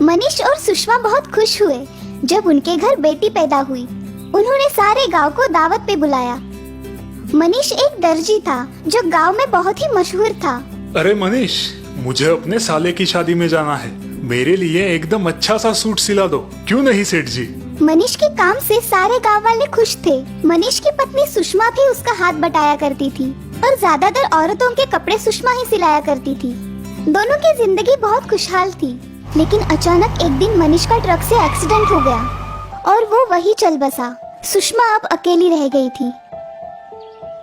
मनीष और सुषमा बहुत खुश हुए जब उनके घर बेटी पैदा हुई। उन्होंने सारे गांव को दावत पे बुलाया। मनीष एक दर्जी था जो गांव में बहुत ही मशहूर था। अरे मनीष, मुझे अपने साले की शादी में जाना है। मेरे लिए एकदम अच्छा सा सूट सिला दो, क्यों नहीं सेठ जी? मनीष के काम से सारे गांव वाले खुश थे। मनीष की पत्नी सुषमा भी उसका हाथ बटाया करती थी और ज्यादातर औरतों के कपड़े सुषमा ही सिलाया करती थी। दोनों की जिंदगी बहुत खुशहाल थी, लेकिन अचानक एक दिन मनीष का ट्रक से एक्सीडेंट हो गया और वो वही चल बसा। सुषमा अब अकेली रह गई थी।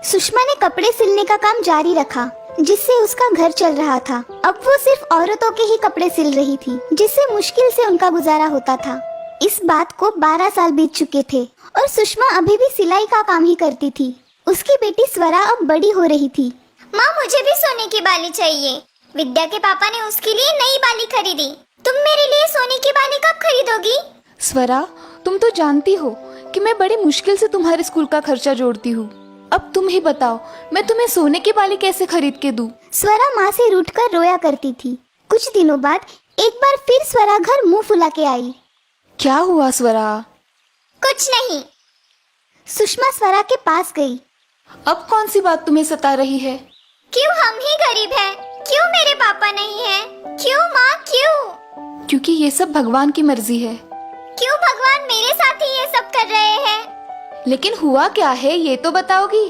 सुषमा ने कपड़े सिलने का काम जारी रखा, जिससे उसका घर चल रहा था। अब वो सिर्फ औरतों के ही कपड़े सिल रही थी, जिससे मुश्किल से उनका गुजारा होता था। इस बात को 12 साल बीत चुके थे और सुषमा अभी भी सिलाई का काम ही करती थी। उसकी बेटी स्वरा अब बड़ी हो रही थी। माँ, मुझे भी सोने की बाली चाहिए। विद्या के पापा ने उसके लिए नई बाली खरीदी। तुम मेरे लिए सोने की बाली कब खरीदोगी? स्वरा, तुम तो जानती हो कि मैं बड़ी मुश्किल से तुम्हारे स्कूल का खर्चा जोड़ती हूँ। अब तुम ही बताओ, मैं तुम्हें सोने की बाली कैसे खरीद के दूँ? स्वरा माँ से रूठकर रोया करती थी। कुछ दिनों बाद एक बार फिर स्वरा घर मुंह फुला के आई। क्या हुआ स्वरा? कुछ नहीं। सुषमा स्वरा के पास गई। अब कौन सी बात तुम्हें सता रही है? क्यों हम ही गरीब हैं? क्यों मेरे पापा नहीं हैं? क्यों माँ, क्यों? क्योंकि ये सब भगवान की मर्जी है। क्यों भगवान मेरे साथ ही ये सब कर रहे हैं? लेकिन हुआ क्या है, ये तो बताओगी?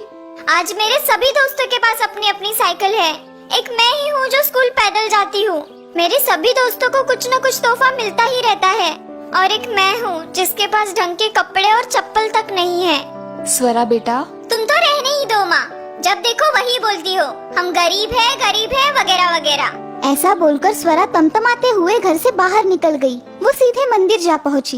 आज मेरे सभी दोस्तों के पास अपनी अपनी साइकिल है। एक मैं ही हूँ जो स्कूल पैदल जाती हूँ। मेरे सभी दोस्तों को कुछ न कुछ तोहफा मिलता ही रहता है, और एक मैं हूँ जिसके पास ढंग के कपड़े और चप्पल तक नहीं है। स्वरा बेटा, तुम तो रहने ही दो माँ। जब देखो वही बोलती हो, हम गरीब है वगैरह वगैरह। ऐसा बोलकर स्वरा तमतमाते हुए घर से बाहर निकल गई। वो सीधे मंदिर जा पहुंची।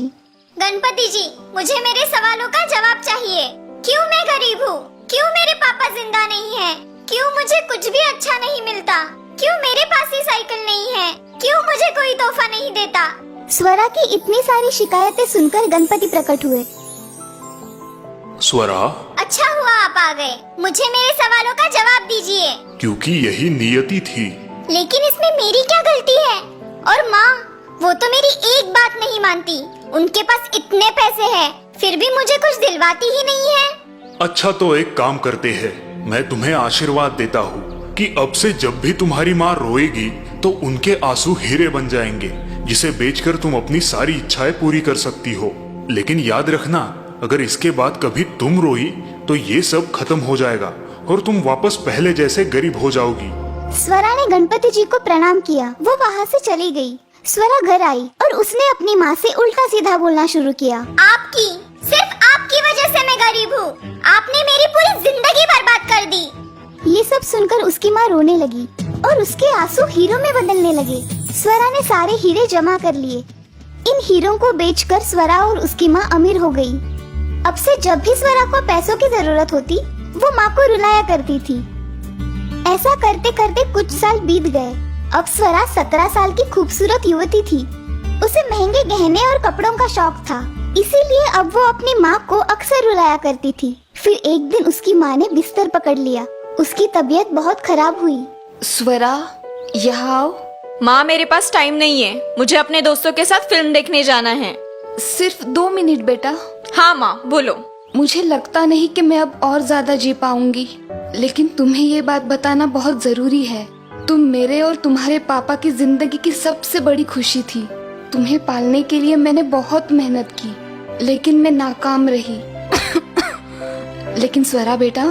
गणपति जी, मुझे मेरे सवालों का जवाब चाहिए। क्यों मैं गरीब हूँ? क्यों मेरे पापा जिंदा नहीं है? क्यों मुझे कुछ भी अच्छा नहीं मिलता? क्यों मेरे पास ही साइकिल नहीं है? क्यों मुझे कोई तोहफा नहीं देता? स्वरा की इतनी सारी शिकायतें सुनकर गणपति प्रकट हुए। स्वरा, अच्छा हुआ आप आ गए। मुझे मेरे सवालों का जवाब दीजिए। क्योंकि यही नियति थी। लेकिन इसमें मेरी क्या गलती है? और माँ, वो तो मेरी एक बात नहीं मानती। उनके पास इतने पैसे हैं, फिर भी मुझे कुछ दिलवाती ही नहीं है। अच्छा, तो एक काम करते हैं, मैं तुम्हें आशीर्वाद देता हूँ कि अब से जब भी तुम्हारी माँ रोएगी तो उनके आंसू हीरे बन जाएंगे, जिसे बेचकर तुम अपनी सारी इच्छाएं पूरी कर सकती हो। लेकिन याद रखना, अगर इसके बाद कभी तुम रोई तो ये सब खत्म हो जाएगा और तुम वापस पहले जैसे गरीब हो जाओगी। स्वरा ने गणपति जी को प्रणाम किया। वो वहाँ से चली गई। स्वरा घर आई और उसने अपनी माँ से उल्टा सीधा बोलना शुरू किया। आपकी, सिर्फ आपकी वजह से मैं गरीब हूँ। आपने मेरी पूरी जिंदगी बर्बाद कर दी। ये सब सुनकर उसकी माँ रोने लगी और उसके आंसू हीरों में बदलने लगे। स्वरा ने सारे हीरे जमा कर लिए। इन हीरों को बेचकर स्वरा और उसकी माँ अमीर हो गई। अब से जब भी स्वरा को पैसों की जरूरत होती, वो माँ को रुलाया करती थी। ऐसा करते करते कुछ साल बीत गए। अब स्वरा 17 साल की खूबसूरत युवती थी। उसे महंगे गहने और कपड़ों का शौक था, इसीलिए अब वो अपनी माँ को अक्सर रुलाया करती थी। फिर एक दिन उसकी माँ ने बिस्तर पकड़ लिया। उसकी तबीयत बहुत खराब हुई। स्वरा, यहाँ आओ। माँ, मेरे पास टाइम नहीं है। मुझे अपने दोस्तों के साथ फिल्म देखने जाना है। सिर्फ 2 मिनट बेटा। हाँ माँ, बोलो। मुझे लगता नहीं कि मैं अब और ज्यादा जी पाऊंगी, लेकिन तुम्हें ये बात बताना बहुत जरूरी है। तुम मेरे और तुम्हारे पापा की जिंदगी की सबसे बड़ी खुशी थी। तुम्हें पालने के लिए मैंने बहुत मेहनत की, लेकिन मैं नाकाम रही। लेकिन स्वरा बेटा,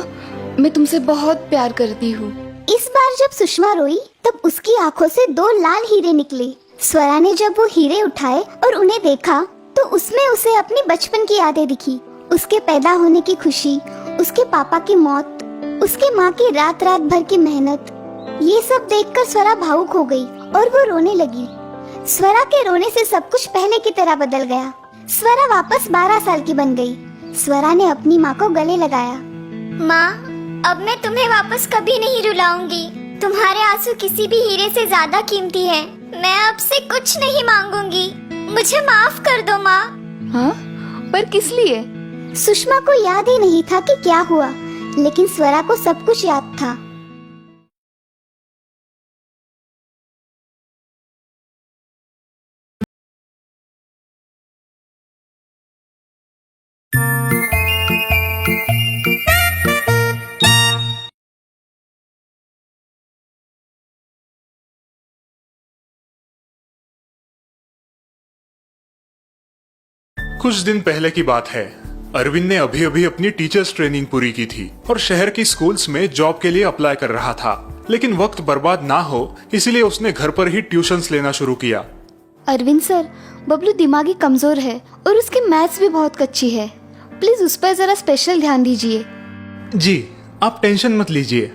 मैं तुमसे बहुत प्यार करती हूँ। इस बार जब सुषमा रोई, तब उसकी आंखों से 2 लाल हीरे निकले। स्वरा ने जब वो हीरे उठाए और उन्हें देखा, तो उसमें उसे अपनी बचपन की यादें दिखी। उसके पैदा होने की खुशी, उसके पापा की मौत, उसकी माँ की रात रात भर की मेहनत। ये सब देखकर स्वरा भावुक हो गई और वो रोने लगी। स्वरा के रोने से सब कुछ पहले की तरह बदल गया। स्वरा वापस 12 साल की बन गई। स्वरा ने अपनी माँ को गले लगाया। माँ, अब मैं तुम्हें वापस कभी नहीं रुलाऊंगी। तुम्हारे आंसू किसी भी हीरे से ज्यादा कीमती है। मैं अब से कुछ नहीं मांगूंगी। मुझे माफ कर दो माँ। हाँ, पर किस लिए? सुषमा को याद ही नहीं था कि क्या हुआ, लेकिन स्वरा को सब कुछ याद था। कुछ दिन पहले की बात है। अरविंद ने अभी अभी अपनी टीचर्स ट्रेनिंग पूरी की थी और शहर की स्कूल्स में जॉब के लिए अप्लाई कर रहा था, लेकिन वक्त बर्बाद ना हो इसलिए उसने घर पर ही ट्यूशंस लेना शुरू किया। अरविंद सर, बबलू दिमागी कमजोर है और उसकी मैथ्स भी बहुत कच्ची है। प्लीज उस पर जरा स्पेशल ध्यान दीजिए। जी, आप टेंशन मत लीजिए।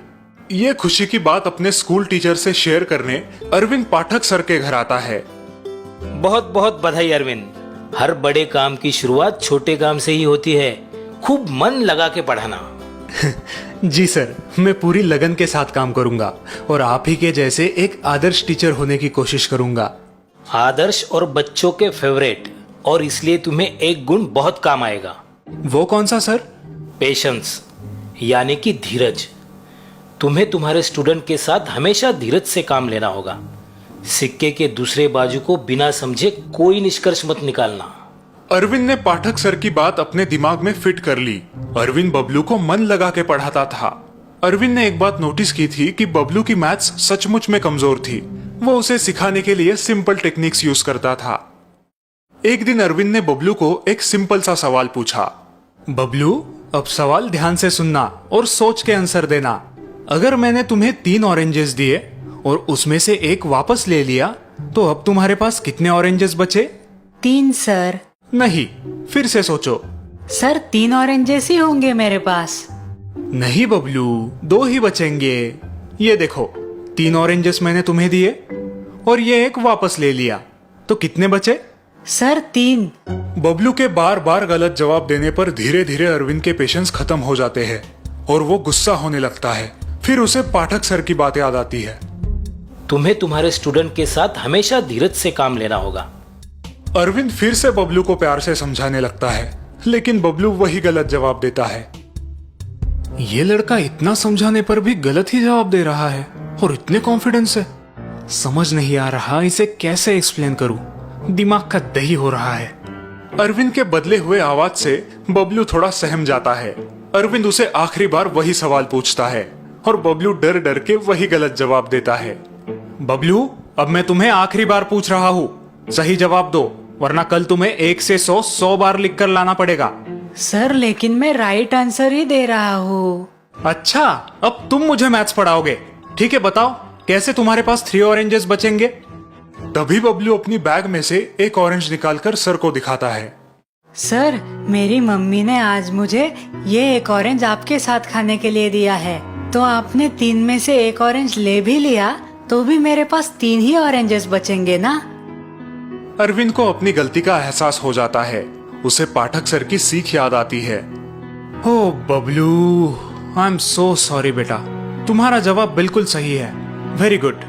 ये खुशी की बात अपने स्कूल टीचर से शेयर करने अरविंद पाठक सर के घर आता है। बहुत बहुत बधाई अरविंद। हर बड़े काम की शुरुआत छोटे काम से ही होती है। खूब मन लगा के पढ़ाना। जी सर, मैं पूरी लगन के साथ काम करूंगा और आप ही के जैसे एक आदर्श टीचर होने की कोशिश करूंगा। आदर्श और बच्चों के फेवरेट, और इसलिए तुम्हें एक गुण बहुत काम आएगा। वो कौन सा सर? पेशेंस, यानी कि धीरज। तुम्हें तुम्हारे स्टूडेंट के साथ हमेशा धीरज से काम लेना होगा। सिक्के के दूसरे बाजू को बिना समझे कोई निष्कर्ष मत निकालना। अरविंद ने पाठक सर की बात अपने दिमाग में फिट कर ली। अरविंद बबलू को मन लगा के पढ़ाता था। अरविंद ने एक बात नोटिस की थी कि बबलू की मैथ्स सचमुच में कमजोर थी। वो उसे सिखाने के लिए सिंपल टेक्निक्स यूज करता था। एक दिन अरविंद ने बबलू को एक सिंपल सा सवाल पूछा। बबलू, अब सवाल ध्यान से सुनना और सोच के आंसर देना। अगर मैंने तुम्हें 3 ऑरेंजेस दिए और उसमें से एक वापस ले लिया तो अब तुम्हारे पास कितने ऑरेंजेस बचे? 3 सर। नहीं, फिर से सोचो। सर 3 ऑरेंजेस ही होंगे मेरे पास। नहीं बबलू, 2 ही बचेंगे। ये देखो, 3 ऑरेंजेस मैंने तुम्हें दिए और ये एक वापस ले लिया, तो कितने बचे? सर 3। बबलू के बार बार गलत जवाब देने पर धीरे धीरे अरविंद के पेशेंस खत्म हो जाते हैं और वो गुस्सा होने लगता है। फिर उसे पाठक सर की बात याद आती है। तुम्हें तुम्हारे स्टूडेंट के साथ हमेशा धीरज से काम लेना होगा। अरविंद फिर से बबलू को प्यार से समझाने लगता है, लेकिन बबलू वही गलत जवाब देता है। ये लड़का इतना समझाने पर भी गलत ही जवाब दे रहा है और इतने कॉन्फिडेंस से। समझ नहीं आ रहा इसे कैसे एक्सप्लेन करूं। दिमाग का दही हो रहा है। अरविंद के बदले हुए आवाज से बबलू थोड़ा सहम जाता है। अरविंद उसे आखिरी बार वही सवाल पूछता है और बबलू डर डर के वही गलत जवाब देता है। बबलू, अब मैं तुम्हें आखिरी बार पूछ रहा हूँ, सही जवाब दो, वरना कल तुम्हें 1 से 100 बार लिख कर लाना पड़ेगा। सर लेकिन मैं राइट आंसर ही दे रहा हूँ। अच्छा, अब तुम मुझे मैथ्स पढ़ाओगे। ठीक है, बताओ कैसे तुम्हारे पास 3 ऑरेंजेस बचेंगे? तभी बबलू अपनी बैग में से एक ऑरेंज निकालकर सर को दिखाता है। सर मेरी मम्मी ने आज मुझे ये एक ऑरेंज आपके साथ खाने के लिए दिया है, तो आपने 3 में से एक ऑरेंज ले भी लिया तो भी मेरे पास 3 ही ऑरेंजेस बचेंगे ना। अरविंद को अपनी गलती का एहसास हो जाता है। उसे पाठक सर की सीख याद आती है। ओ Bablu, I am so sorry बेटा, तुम्हारा जवाब बिल्कुल सही है। Very good.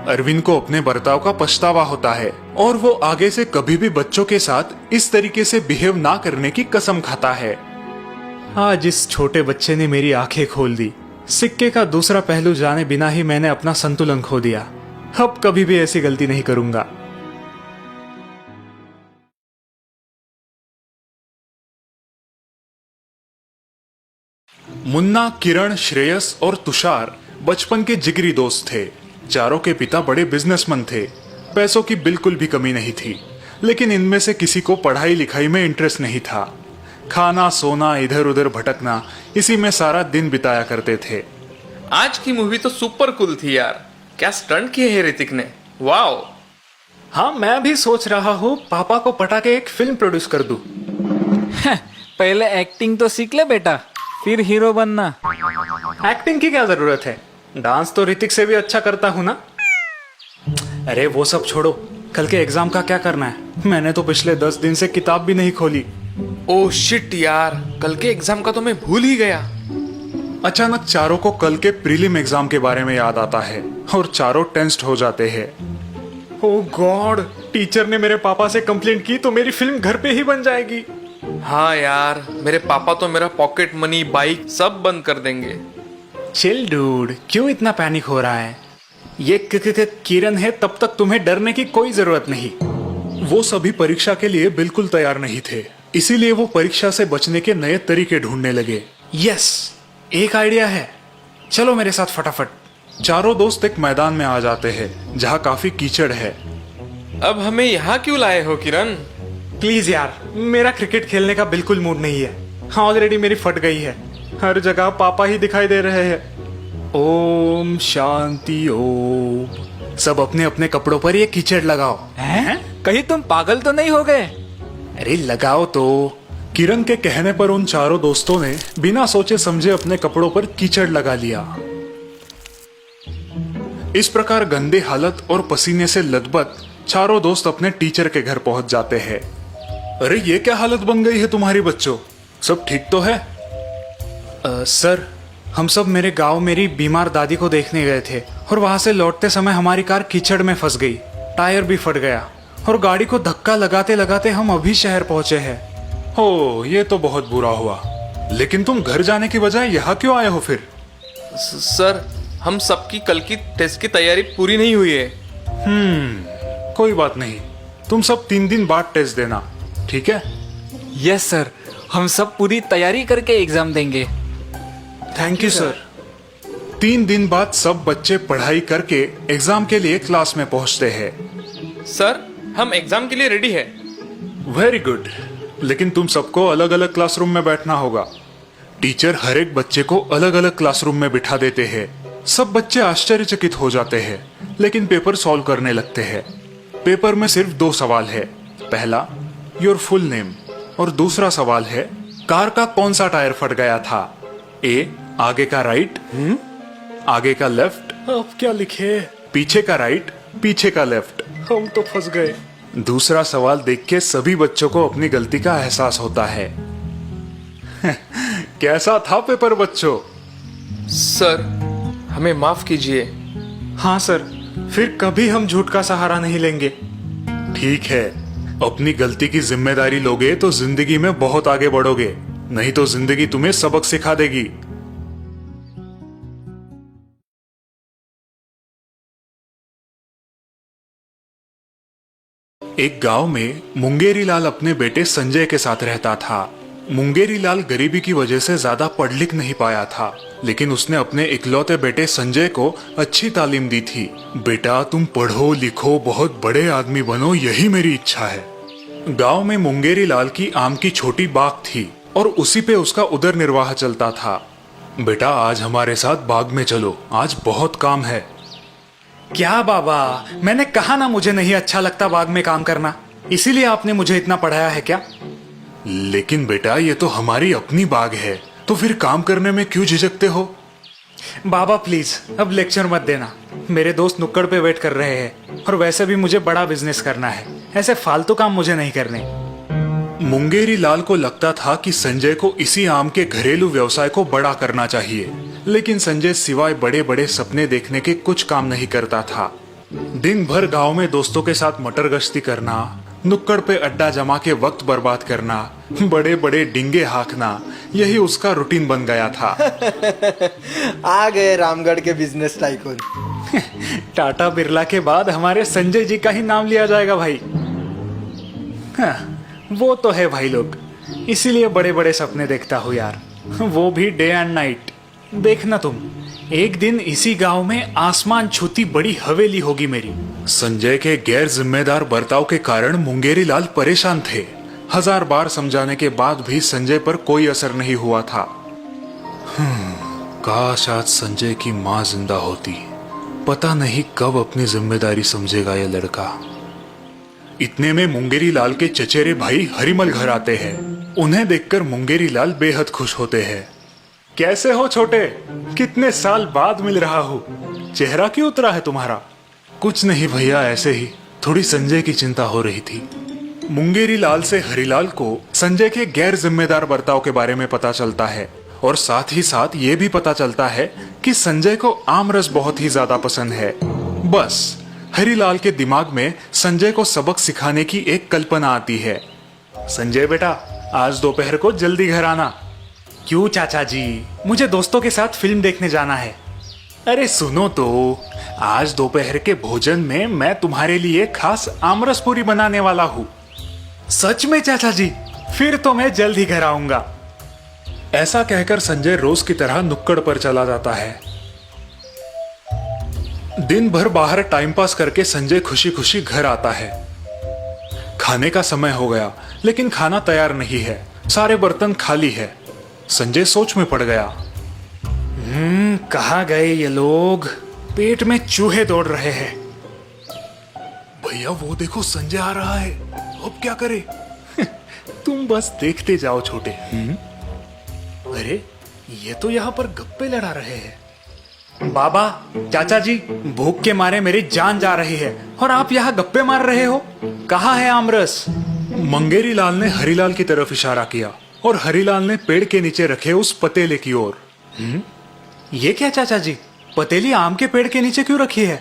अरविंद को अपने बर्ताव का पछतावा होता है और वो आगे से कभी भी बच्चों के साथ इस तरीके से बिहेव ना करने की कसम खाता है। आज इस छोटे बच्चे ने मेरी आंखें खोल दी। सिक्के का दूसरा पहलू जाने बिना ही मैंने अपना संतुलन खो दिया। अब कभी भी ऐसी गलती नहीं करूंगा। मुन्ना, किरण, श्रेयस और तुषार बचपन के जिगरी दोस्त थे। चारों के पिता बड़े बिजनेसमैन थे। पैसों की बिल्कुल भी कमी नहीं थी, लेकिन इनमें से किसी को पढ़ाई लिखाई में इंटरेस्ट नहीं था। खाना, सोना, इधर उधर भटकना, इसी में सारा दिन बिताया करते थे। आज की मूवी तो सुपर कूल थी यार। क्या स्टंट किए है ऋतिक ने, वाओ। हाँ, मैं भी सोच रहा हूँ पापा को पटा के एक फिल्म प्रोड्यूस कर दूं। पहले एक्टिंग तो सीख ले बेटा, फिर हीरो बनना। एक्टिंग की क्या जरूरत है, डांस तो ऋतिक से भी अच्छा करता हूँ ना। अरे वो सब छोड़ो, कल के एग्जाम का क्या करना है? मैंने तो पिछले 10 दिन से किताब भी नहीं खोली। ओह शिट यार, कल के एग्जाम का तो मैं भूल ही गया। अचानक चारों को कल के प्रीलिम एग्जाम के बारे में याद आता है और चारों टेंस्ड हो जाते हैं। ओह गॉड, टीचर ने मेरे पापा से कंप्लेंट की तो मेरी फिल्म घर पे ही बन जाएगी। हाँ यार, मेरे पापा तो मेरा पॉकेट मनी, बाइक सब बंद कर देंगे। चिल डूड, क्यों इतना पैनिक हो रहा है? ये किरण है, तब तक तुम्हें डरने की कोई जरूरत नहीं। वो सभी परीक्षा के लिए बिल्कुल तैयार नहीं थे, इसीलिए वो परीक्षा से बचने के नए तरीके ढूंढने लगे। यस, एक आइडिया है, चलो मेरे साथ फटाफट। चारों दोस्त एक मैदान में आ जाते हैं जहाँ काफी कीचड़ है। अब हमें यहाँ क्यों लाए हो किरण? प्लीज यार, मेरा क्रिकेट खेलने का बिल्कुल मूड नहीं है। हाँ, ऑलरेडी मेरी फट गई है। हर जगह पापा ही दिखाई दे रहे हैं। ओम शांति ओम। सब अपने अपने कपड़ों पर ये कीचड़ लगाओ। हैं? कहीं तुम पागल तो नहीं हो गए? अरे लगाओ तो। किरण के कहने पर उन चारों दोस्तों ने बिना सोचे समझे अपने कपड़ों पर कीचड़ लगा लिया। इस प्रकार गंदे हालत और पसीने से लथपथ चारों दोस्त अपने टीचर के घर पहुंच जाते हैं। अरे ये क्या हालत बन गई है तुम्हारी बच्चों, सब ठीक तो है? सर, हम सब मेरे गांव मेरी बीमार दादी को देखने गए थे और वहां से लौटते समय हमारी कार कीचड़ में फंस गई, टायर भी फट गया और गाड़ी को धक्का लगाते लगाते हम अभी शहर पहुंचे हैं। हो, ये तो बहुत बुरा हुआ। लेकिन तुम घर जाने की बजाय यहाँ क्यों आए हो फिर? सर, हम सबकी कल की टेस्ट की तैयारी पूरी नहीं हुई है। कोई बात नहीं, तुम सब 3 दिन बाद टेस्ट देना, ठीक है? यस सर, हम सब पूरी तैयारी करके एग्जाम देंगे। Thank you sir. 3 दिन बाद सब बच्चे पढ़ाई करके एग्जाम के लिए क्लास में पहुंचते हैं। सर, हम एग्जाम के लिए रेडी है। वेरी गुड, लेकिन तुम सबको अलग अलग क्लासरूम में बैठना होगा। टीचर हर एक बच्चे को अलग अलग क्लासरूम में बिठा देते हैं। सब बच्चे आश्चर्यचकित हो जाते हैं, लेकिन पेपर सॉल्व करने लगते हैं। पेपर में सिर्फ 2 सवाल है। पहला, योर फुल नेम, और दूसरा सवाल है, कार का कौन सा टायर फट गया था? ए, आगे का राइट, आगे का लेफ्ट। अब क्या लिखे? पीछे का राइट, पीछे का लेफ्ट। हम तो फंस गए। दूसरा सवाल देख के सभी बच्चों को अपनी गलती का एहसास होता है। कैसा था पेपर बच्चों? सर, हमें माफ कीजिए। हाँ सर, फिर कभी हम झूठ का सहारा नहीं लेंगे। ठीक है, अपनी गलती की जिम्मेदारी लोगे तो जिंदगी में बहुत आगे बढ़ोगे, नहीं तो जिंदगी तुम्हें सबक सिखा देगी। एक गांव में मुंगेरी लाल अपने बेटे संजय के साथ रहता था। मुंगेरी लाल गरीबी की वजह से ज्यादा पढ़ लिख नहीं पाया था, लेकिन उसने अपने इकलौते बेटे संजय को अच्छी तालीम दी थी। बेटा, तुम पढ़ो लिखो, बहुत बड़े आदमी बनो, यही मेरी इच्छा है। गांव में मुंगेरी लाल की आम की छोटी बाग थी और उसी पे उसका उदर निर्वाह चलता था। बेटा, आज हमारे साथ बाग में चलो, आज बहुत काम है। क्या बाबा, मैंने कहा ना मुझे नहीं अच्छा लगता बाग में काम करना, इसीलिए आपने मुझे इतना पढ़ाया है क्या? लेकिन बेटा, ये तो हमारी अपनी बाग है, तो फिर काम करने में क्यों झिझकते हो? बाबा प्लीज, अब लेक्चर मत देना। मेरे दोस्त नुक्कड़ पे वेट कर रहे हैं और वैसे भी मुझे बड़ा बिजनेस करना है, ऐसे फालतू काम मुझे नहीं करने। मुंगेरी लाल को लगता था कि संजय को इसी आम के घरेलू व्यवसाय को बड़ा करना चाहिए, लेकिन संजय सिवाय बड़े बड़े सपने देखने के कुछ काम नहीं करता था। दिन भर गांव में दोस्तों के साथ मटर गश्ती करना, नुक्कड़ पे अड्डा जमा के वक्त बर्बाद करना, बड़े बड़े डिंगे हाँकना, यही उसका रूटीन बन गया था। आ गए रामगढ़ के बिजनेस टाइकून। टाटा बिरला के बाद हमारे संजय जी का ही नाम लिया जाएगा भाई। हाँ, वो तो है भाई लोग, इसीलिए बड़े बड़े सपने देखता हूँ यार, वो भी डे एंड नाइट। देखना तुम, एक दिन इसी गांव में आसमान छूती बड़ी हवेली होगी मेरी। संजय के गैर जिम्मेदार बर्ताव के कारण मुंगेरी लाल परेशान थे। 1000 बार समझाने के बाद भी संजय पर कोई असर नहीं हुआ था। काश आज संजय की माँ जिंदा होती, पता नहीं कब अपनी जिम्मेदारी समझेगा ये लड़का। इतने में मुंगेरी लाल के चचेरे भाई हरिमल घर आते हैं। उन्हें देखकर मुंगेरी लाल बेहद खुश होते हैं। कैसे हो छोटे, कितने साल बाद मिल रहा हूँ, चेहरा क्यों उतरा है तुम्हारा? कुछ नहीं भैया, ऐसे ही थोड़ी संजय की चिंता हो रही थी। मुंगेरी लाल से हरिलाल को संजय के गैर जिम्मेदार बर्ताव के बारे में पता चलता है और साथ ही साथ ये भी पता चलता है कि संजय को आम रस बहुत ही ज्यादा पसंद है। बस हरिलाल के दिमाग में संजय को सबक सिखाने की एक कल्पना आती है। संजय बेटा, आज दोपहर को जल्दी घर आना। क्यों चाचा जी, मुझे दोस्तों के साथ फिल्म देखने जाना है। अरे सुनो तो, आज दोपहर के भोजन में मैं तुम्हारे लिए खास आमरस पूरी बनाने वाला हूँ। सच में चाचा जी? फिर तो मैं जल्द ही घर आऊंगा। ऐसा कहकर संजय रोज की तरह नुक्कड़ पर चला जाता है। दिन भर बाहर टाइम पास करके संजय खुशी खुशी घर आता है। खाने का समय हो गया, लेकिन खाना तैयार नहीं है। सारे बर्तन खाली है। संजय सोच में पड़ गया। कहाँ गए ये लोग? पेट में चूहे दौड़ रहे हैं। भैया वो देखो संजय आ रहा है, अब क्या करे? तुम बस देखते जाओ छोटे। अरे ये तो यहाँ पर गप्पे लड़ा रहे हैं। बाबा, चाचा जी, भूख के मारे मेरी जान जा रही है और आप यहाँ गप्पे मार रहे हो। कहाँ है आमरस? मंगेरी लाल ने हरीलाल की तरफ इशारा किया और हरीलाल ने पेड़ के नीचे रखे उस पतेले की ओर। ये क्या चाचा जी, पतेली आम के पेड़ के नीचे क्यों रखी है?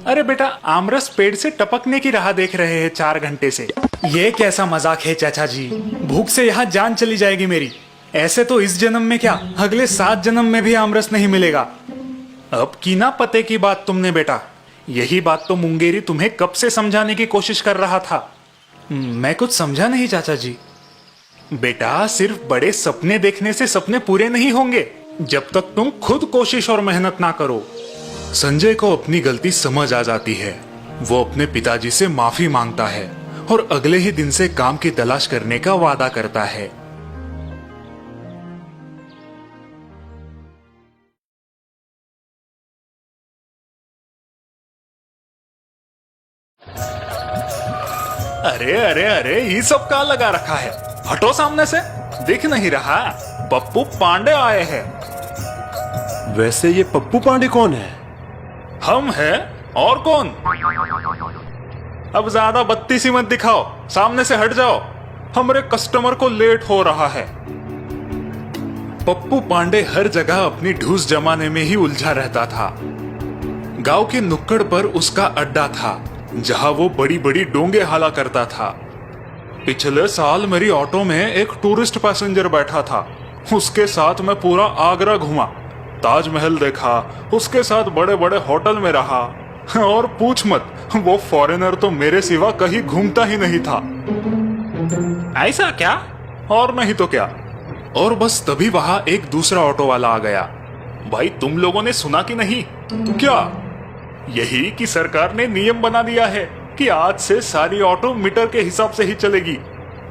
अरे बेटा, आमरस पेड़ से टपकने की राह देख रहे हैं 4 घंटे से। ये कैसा मजाक है चाचा जी? भूख से यहाँ जान चली जाएगी मेरी। ऐसे तो इस जन्म में क्या, अगले 7 जन्म में भी आमरस नहीं मिलेगा। अब की ना पते की बात तुमने बेटा। यही बात तो मुंगेरी तुम्हें कब से समझाने की कोशिश कर रहा था। मैं कुछ समझा नहीं चाचा जी। बेटा, सिर्फ बड़े सपने देखने से सपने पूरे नहीं होंगे जब तक तुम खुद कोशिश और मेहनत ना करो। संजय को अपनी गलती समझ आ जाती है। वो अपने पिताजी से माफी मांगता है और अगले ही दिन से काम की तलाश करने का वादा करता है। अरे अरे अरे, ये सब क्या लगा रखा है? हटो सामने से, दिख नहीं रहा? पप्पू पांडे आए हैं। वैसे ये पप्पू पांडे कौन है? हम हैं, और कौन? अब ज्यादा बत्तीसी मत दिखाओ, सामने से हट जाओ। हमारे कस्टमर को लेट हो रहा है। पप्पू पांडे हर जगह अपनी ढूस जमाने में ही उलझा रहता था। गांव के नुक्कड़ पर उसका अड्डा था, जहां वो बड़ी बड़ी डोंगे हाला करता था। पिछले साल मेरी ऑटो में एक टूरिस्ट पैसेंजर बैठा था। उसके साथ मैं पूरा आगरा घूमा, ताजमहल देखा, उसके साथ बड़े बड़े होटल में रहा। और पूछ मत, वो फॉरेनर तो मेरे सिवा कहीं घूमता ही नहीं था। ऐसा क्या? और नहीं तो क्या। और बस तभी वहां एक दूसरा ऑटो वाला आ गया। भाई, तुम लोगों ने सुना कि नहीं? क्या? यही कि सरकार ने नियम बना दिया है कि आज से सारी ऑटो मीटर के हिसाब से ही चलेगी।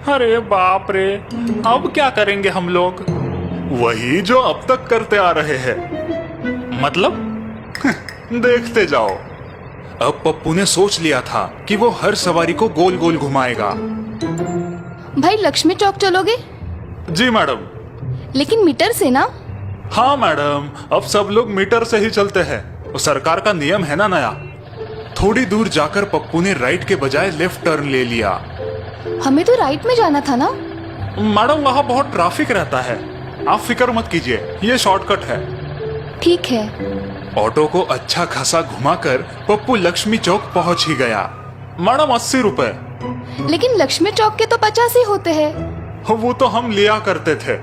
अरे बाप रे, अब क्या करेंगे हम लोग? वही जो अब तक करते आ रहे हैं। मतलब? देखते जाओ। अब पप्पू ने सोच लिया था कि वो हर सवारी को गोल गोल घुमाएगा। भाई, लक्ष्मी चौक चलोगे? जी मैडम। लेकिन मीटर से ना? हाँ मैडम, अब सब लोग मीटर से ही चलते हैं। सरकार का नियम है ना नया। थोड़ी दूर जाकर पप्पू ने राइट के बजाय लेफ्ट टर्न ले लिया। हमें तो राइट में जाना था ना? मैडम, वहाँ बहुत ट्रैफिक रहता है, आप फिक्र मत कीजिए, ये शॉर्टकट है। ठीक है। ऑटो को अच्छा खासा घुमाकर पप्पू लक्ष्मी चौक पहुंच ही गया। मैडम, 80 रुपए। लेकिन लक्ष्मी चौक के तो 50 ही होते हैं। वो तो हम लिया करते थे,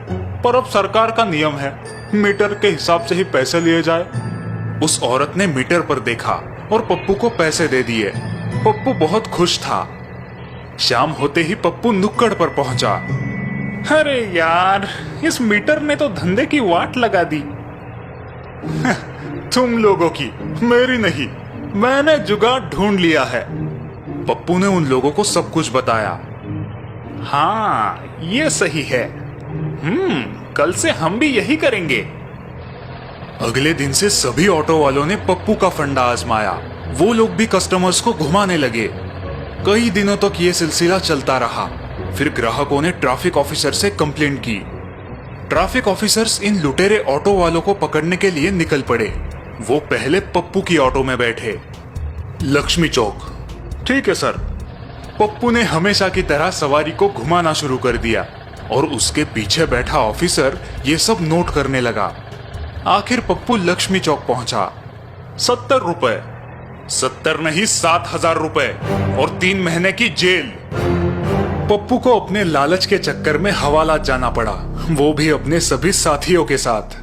पर अब सरकार का नियम है, मीटर के हिसाब से ही पैसे लिए जाए। उस औरत ने मीटर पर देखा और पप्पू को पैसे दे दिए। पप्पू बहुत खुश था। शाम होते ही पप्पू नुक्कड़ पर पहुंचा। अरे यार, इस मीटर ने तो धंधे की वाट लगा दी। तुम लोगों की, मेरी नहीं। मैंने जुगाड़ ढूंढ लिया है। पप्पू ने उन लोगों को सब कुछ बताया। हाँ, ये सही है। कल से हम भी यही करेंगे। अगले दिन से सभी ऑटो वालों ने पप्पू का फंडा आजमाया। वो लोग भी कस्टमर्स को घुमाने लगे। कई दिनों तक ये सिलसिला चलता रहा। फिर ग्राहकों ने ट्रैफिक ऑफिसर से कंप्लेंट की। ट्रैफिक ऑफिसर्स इन लुटेरे ऑटो वालों को पकड़ने के लिए निकल पड़े। वो पहले पप्पू की ऑटो में बैठे। लक्ष्मी चौक। ठीक है सर। पप्पू ने हमेशा की तरह सवारी को घुमाना शुरू कर दिया और उसके पीछे बैठा ऑफिसर ये सब नोट करने लगा। आखिर पप्पू लक्ष्मी चौक पहुंचा। 70 रुपए। 70 नहीं, 7,000 रुपए और 3 महीने की जेल। पप्पू को अपने लालच के चक्कर में हवालात जाना पड़ा, वो भी अपने सभी साथियों के साथ।